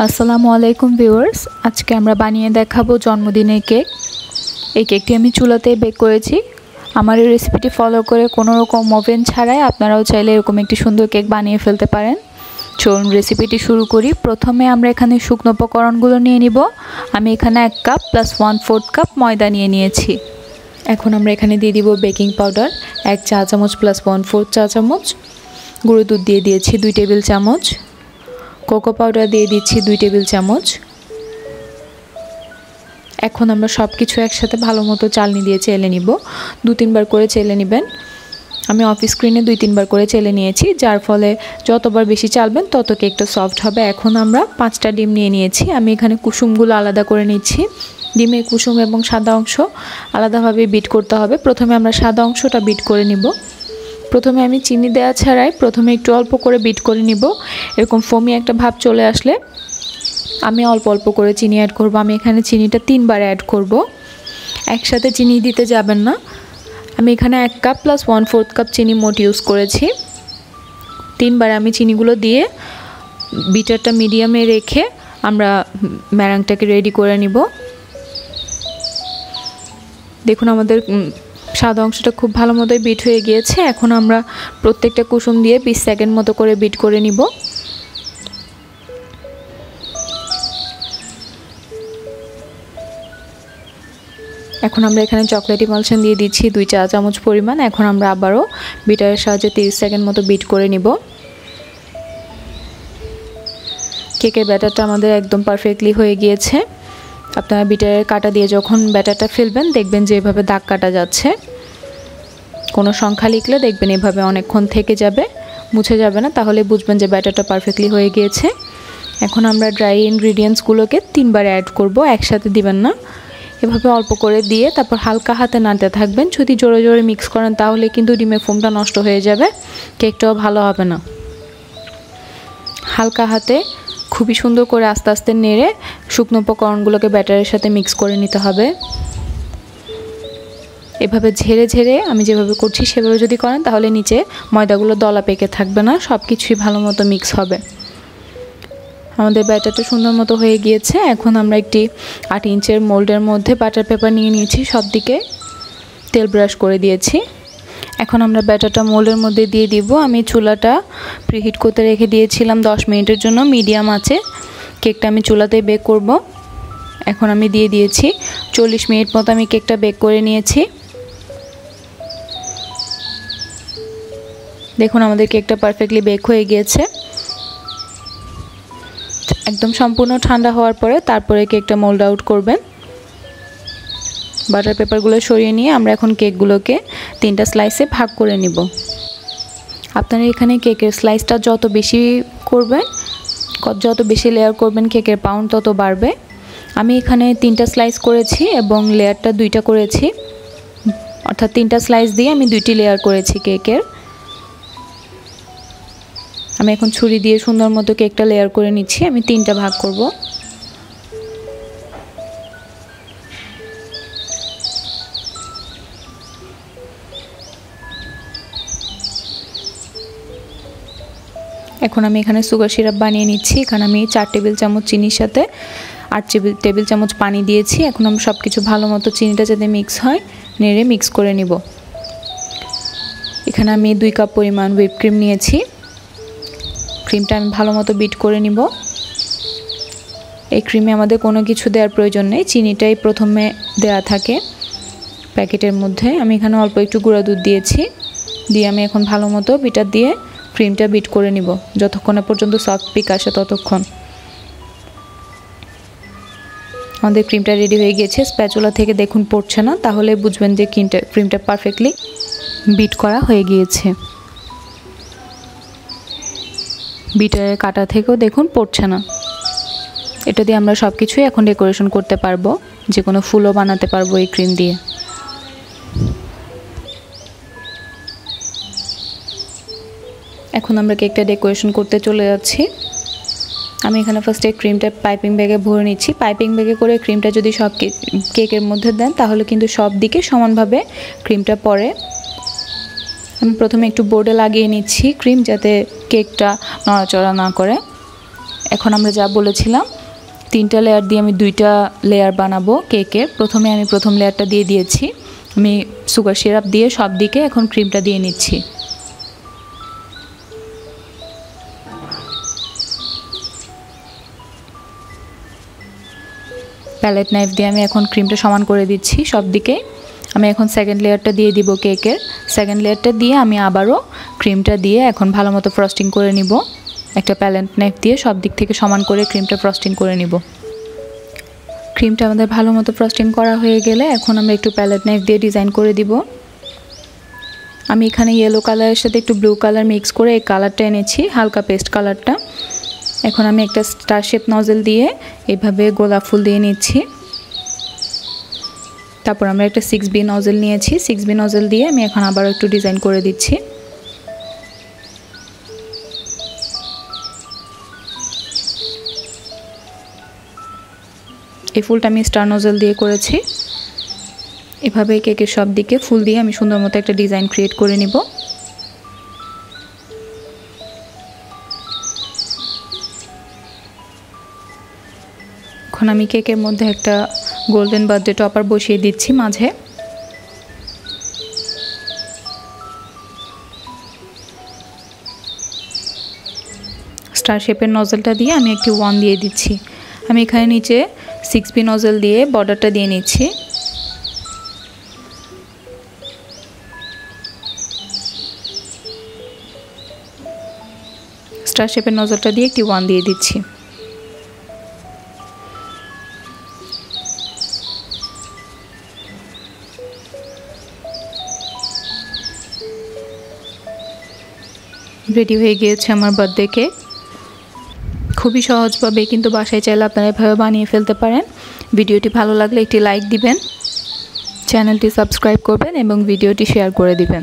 আসসালামু আলাইকুম ভিউয়ার্স, আজকে আমরা বানিয়ে দেখাবো জন্মদিনের কেক। এই কেকটি আমি চুলাতেই বেক করেছি। আমার এই রেসিপিটি ফলো করে কোনো রকম ওভেন ছাড়াই আপনারাও চাইলে এরকম একটি সুন্দর কেক বানিয়ে ফেলতে পারেন। চলুন রেসিপিটি শুরু করি। প্রথমে আমরা এখানে শুকনো উপকরণগুলো নিয়ে নিব। আমি এখানে 1 কাপ প্লাস 1/4 কাপ ময়দা নিয়ে নিয়েছি। এখন আমরা এখানে দিয়ে দিব বেকিং পাউডার 1 চা চামচ প্লাস 1/4 চা চামচ, গুঁড়ো দুধ দিয়ে দিয়েছি 2 টেবিল চামচ, কোকো পাউডার দিয়ে দিচ্ছি 2 টেবিল চামচ। এখন আমরা সব কিছু একসাথে ভালো মতো চালনি দিয়ে চেলে নিব। 2-3 বার করে চেলে নেবেন। আমি অফ স্ক্রিনে 2-3 বার করে চেলে নিয়েছি, যার ফলে যতবার বেশি চালবেন তত কেকটা সফট হবে। এখন আমরা 5টা ডিম নিয়ে নিয়েছি। আমি এখানে কুসুমগুলো আলাদা করে নিচ্ছি। ডিমের কুসুম এবং সাদা অংশ আলাদাভাবে বিট করতে হবে। প্রথমে আমরা সাদা অংশটা বিট করে নিব। প্রথমে আমি চিনি দেওয়া ছাড়াই প্রথমে একটু অল্প করে বিট করে নিব। এরকম ফোমি একটা ভাব চলে আসলে আমি অল্প অল্প করে চিনি অ্যাড করব। আমি এখানে চিনিটা 3 বার অ্যাড করব, একসাথে চিনি দিতে যাবেন না। আমি এখানে 1 কাপ প্লাস 1/4 কাপ চিনি মোট ইউজ করেছি। 3 বার আমি চিনিগুলো দিয়ে বিটারটা মিডিয়ামে রেখে আমরা ম্যারাংটাকে রেডি করে নিব। দেখুন আমাদের সাদা অংশটা খুব ভালো মতোই বিট হয়ে গিয়েছে। এখন আমরা প্রত্যেকটা কুসুম দিয়ে 20 সেকেন্ড মতো করে বিট করে নিব। এখন আমরা এখানে চকলেট ইমালশন দিয়ে দিচ্ছি 2 চা চামচ পরিমাণ। এখন আমরা আবারও বিটারের সাহায্যে 30 সেকেন্ড মতো বিট করে নিব। কেকের ব্যাটারটা আমাদের একদম পারফেক্টলি হয়ে গিয়েছে। আপনারা বিটারের কাঁটা দিয়ে যখন ব্যাটারটা ফেলবেন দেখবেন যে এভাবে দাগ কাটা যাচ্ছে। কোনো সংখ্যা লিখলে দেখবেন এভাবে অনেকক্ষণ থেকে যাবে, মুছে যাবে না, তাহলে বুঝবেন যে ব্যাটারটা পারফেক্টলি হয়ে গিয়েছে। এখন আমরা ড্রাই ইনগ্রিডিয়েন্টসগুলোকে 3 বার অ্যাড করব, একসাথে দিবেন না। এভাবে অল্প করে দিয়ে তারপর হালকা হাতে নাড়তে থাকবেন। যদি জোরে জোরে মিক্স করেন তাহলে কিন্তু ডিমের ফোমটা নষ্ট হয়ে যাবে, কেকটাও ভালো হবে না। হালকা হাতে খুবই সুন্দর করে আস্তে আস্তে নেড়ে শুকনো উপকরণগুলোকে ব্যাটারের সাথে মিক্স করে নিতে হবে। এভাবে ঝেড়ে ঝেড়ে আমি যেভাবে করছি সেভাবে যদি করেন তাহলে নিচে ময়দাগুলো দলা পেকে থাকবে না, সব কিছুই ভালো মতো মিক্স হবে। আমাদের ব্যাটারটা সুন্দর মতো হয়ে গিয়েছে। এখন আমরা একটি 8 ইঞ্চের মোল্ডের মধ্যে বাটার পেপার নিয়ে নিয়েছি, সব দিকে তেল ব্রাশ করে দিয়েছি। এখন আমরা ব্যাটারটা মোল্ডের মধ্যে দিয়ে দিব। আমি চুলাটা প্রিহিট করতে রেখে দিয়েছিলাম 10 মিনিটের জন্য মিডিয়াম আঁচে। কেকটা আমি চুলাতেই বেক করব। এখন আমি দিয়ে দিয়েছি 40 মিনিট মতো আমি কেকটা বেক করে নিয়েছি। দেখুন আমাদের কেকটা পারফেক্টলি বেক হয়ে গিয়েছে। একদম সম্পূর্ণ ঠান্ডা হওয়ার পরে তারপরে কেকটা মোল্ড আউট করবেন। বাটার পেপারগুলো সরিয়ে নিয়ে আমরা এখন কেকগুলোকে 3টা স্লাইসে ভাগ করে নিব। আপনারা এখানে কেকের স্লাইসটা যত বেশি করবেন, যত বেশি লেয়ার করবেন কেকের পাউন্ড তত বাড়বে। আমি এখানে 3টা স্লাইস করেছি এবং লেয়ারটা 2টা করেছি, অর্থাৎ 3টা স্লাইস দিয়ে আমি 2টি লেয়ার করেছি কেকের। আমি এখন ছুরি দিয়ে সুন্দর মতো কেকটা লেয়ার করে নিচ্ছি। আমি 3টা ভাগ করব। এখন আমি এখানে সুগার সিরাপ বানিয়ে নিচ্ছি। এখানে আমি 4 টেবিল চামচ চিনির সাথে 8 টেবিল চামচ পানি দিয়েছি। এখন আমরা সব কিছু ভালো মতো চিনিটা যাতে মিক্স হয় নেড়ে মিক্স করে নিব। এখানে আমি 2 কাপ পরিমাণ হুইপ ক্রিম নিয়েছি। ক্রিমটা আমি ভালো মতো বিট করে নিব। এই ক্রিমে আমাদের কোনো কিছু দেওয়ার প্রয়োজন নেই, চিনিটাই প্রথমে দেওয়া থাকে প্যাকেটের মধ্যে। আমি এখানে অল্প একটু গুঁড়া দুধ দিয়েছি, দিয়ে আমি এখন ভালো মতো বিটার দিয়ে ক্রিমটা বিট করে নিব যতক্ষণ না পর্যন্ত সফট পিক আসে ততক্ষণ। আমাদের ক্রিমটা রেডি হয়ে গিয়েছে। স্প্যাচুলা থেকে দেখুন পড়ছে না, তাহলে বুঝবেন যে ক্রিমটা পারফেক্টলি বিট করা হয়ে গিয়েছে। বিটারের কাটা থেকেও দেখুন পড়ছে না। এটা দিয়ে আমরা সব কিছুই এখন ডেকোরেশন করতে পারবো, যে কোনো ফুলও বানাতে পারবো এই ক্রিম দিয়ে। এখন আমরা কেকটা ডেকোরেশন করতে চলে যাচ্ছি। আমি এখানে ফার্স্টে ক্রিমটা পাইপিং ব্যাগে ভরে নিচ্ছি। পাইপিং ব্যাগে করে ক্রিমটা যদি সব কেকের মধ্যে দেন তাহলে কিন্তু সব দিকে সমানভাবে ক্রিমটা পড়ে। আমি প্রথমে একটু বোর্ডে লাগিয়ে নিচ্ছি ক্রিম, যাতে কেকটা নড়াচড়া না করে। এখন আমরা যা বলেছিলাম 3টা লেয়ার দিয়ে আমি 2টা লেয়ার বানাবো কেকের। প্রথমে আমি প্রথম লেয়ারটা দিয়ে দিয়েছি। আমি সুগার সিরাপ দিয়ে সব দিকে এখন ক্রিমটা দিয়ে নিচ্ছি। প্যালেট নাইফ দিয়ে আমি এখন ক্রিমটা সমান করে দিচ্ছি সব দিকে। আমি এখন সেকেন্ড লেয়ারটা দিয়ে দিব কেকের। সেকেন্ড লেয়ারটা দিয়ে আমি আবারও ক্রিমটা দিয়ে এখন ভালো মতো ফ্রস্টিং করে নিব। একটা প্যালেট নাইফ দিয়ে সব দিক থেকে সমান করে ক্রিমটা ফ্রস্টিং করে নিব। ক্রিমটা আমাদের ভালো মতো ফ্রস্টিং করা হয়ে গেলে এখন আমরা একটু প্যালেট নাইফ দিয়ে ডিজাইন করে দিব। আমি এখানে ইয়েলো কালারের সাথে একটু ব্লু কালার মিক্স করে এই কালারটা এনেছি, হালকা পেস্ট কালারটা। এখন আমি একটা স্টার শেপ নজেল দিয়ে এভাবে গোলাপ ফুল দিয়ে নিচ্ছি। তারপর আমরা একটা 6B নজেল নিয়েছি। 6B নজেল দিয়ে আমি এখন আবার একটু ডিজাইন করে দিচ্ছি। এই ফুলটা আমি স্টার নজেল দিয়ে করেছি। এভাবে কেকের সব দিকে ফুল দিয়ে আমি সুন্দর মতো একটা ডিজাইন ক্রিয়েট করে নিব। এখন আমি কেকের মধ্যে একটা গোল্ডেন বার্থডে টপার বসিয়ে দিচ্ছি মাঝে। স্টার শেপের নজলটা দিয়ে আমি একটি 1 দিয়ে দিচ্ছি। আমি এখানে নিচে 6B নজল দিয়ে বর্ডারটা দিয়ে নিচ্ছি। স্টার শেপের নজলটা দিয়ে একটি 1 দিয়ে দিচ্ছি। রেডি হয়ে গিয়েছে আমার বার্থডে কেক। খুবই সহজভাবে কিন্তু বাসায় চাইলে আপনারা এভাবে বানিয়ে ফেলতে পারেন। ভিডিওটি ভালো লাগলে একটি লাইক দিবেন, চ্যানেলটি সাবস্ক্রাইব করবেন এবং ভিডিওটি শেয়ার করে দিবেন।